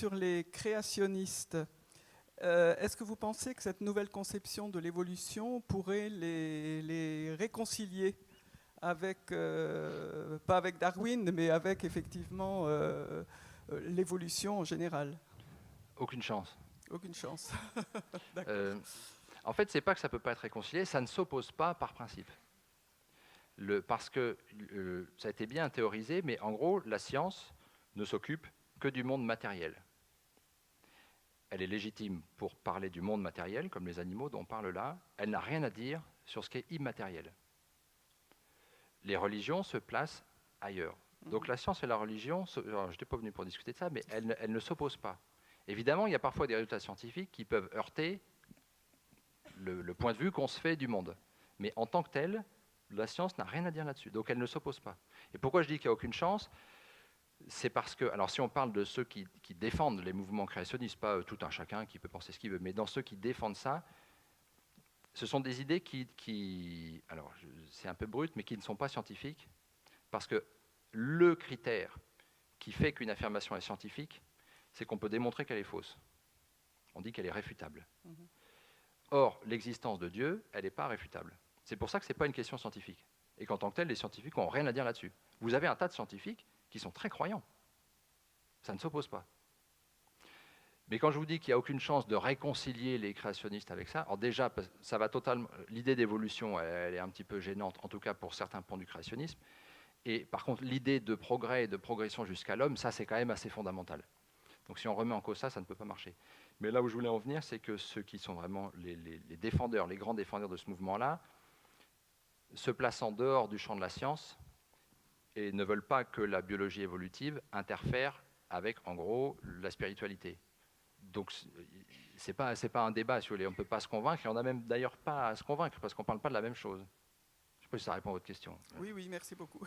sur les créationnistes. Est-ce que vous pensez que cette nouvelle conception de l'évolution pourrait les réconcilier avec, pas avec Darwin, mais avec effectivement l'évolution en général? Aucune chance. Aucune chance. D'accord. En fait, c'est pas que ça peut pas être réconcilié, ça ne s'oppose pas par principe. Parce que ça a été bien théorisé, mais en gros, la science ne s'occupe que du monde matériel. Elle est légitime pour parler du monde matériel, comme les animaux dont on parle là. Elle n'a rien à dire sur ce qui est immatériel. Les religions se placent ailleurs. Donc la science et la religion, je n'étais pas venu pour discuter de ça, mais elles ne s'opposent pas. Évidemment, il y a parfois des résultats scientifiques qui peuvent heurter le point de vue qu'on se fait du monde. Mais en tant que tel, la science n'a rien à dire là-dessus. Donc elle ne s'oppose pas. Et pourquoi je dis qu'il n'y a aucune chance? C'est parce que, alors si on parle de ceux qui défendent les mouvements créationnistes, pas tout un chacun qui peut penser ce qu'il veut, mais dans ceux qui défendent ça, ce sont des idées alors c'est un peu brut, mais qui ne sont pas scientifiques, parce que le critère qui fait qu'une affirmation est scientifique, c'est qu'on peut démontrer qu'elle est fausse. On dit qu'elle est réfutable. Or, l'existence de Dieu, elle n'est pas réfutable. C'est pour ça que ce n'est pas une question scientifique. Et qu'en tant que tel, les scientifiques n'ont rien à dire là-dessus. Vous avez un tas de scientifiques qui sont très croyants. Ça ne s'oppose pas. Mais quand je vous dis qu'il n'y a aucune chance de réconcilier les créationnistes avec ça, alors déjà, ça va totalement. L'idée d'évolution, elle est un petit peu gênante, en tout cas pour certains pans du créationnisme. Et par contre, l'idée de progrès et de progression jusqu'à l'homme, ça c'est quand même assez fondamental. Donc si on remet en cause ça, ça ne peut pas marcher. Mais là où je voulais en venir, c'est que ceux qui sont vraiment les défendeurs, les grands défendeurs de ce mouvement-là, se placent en dehors du champ de la science et ne veulent pas que la biologie évolutive interfère avec, en gros, la spiritualité. Donc c'est pas un débat, si vous voulez, on ne peut pas se convaincre, et on n'a même d'ailleurs pas à se convaincre, parce qu'on ne parle pas de la même chose. Je ne sais pas si ça répond à votre question. Oui, oui, merci beaucoup.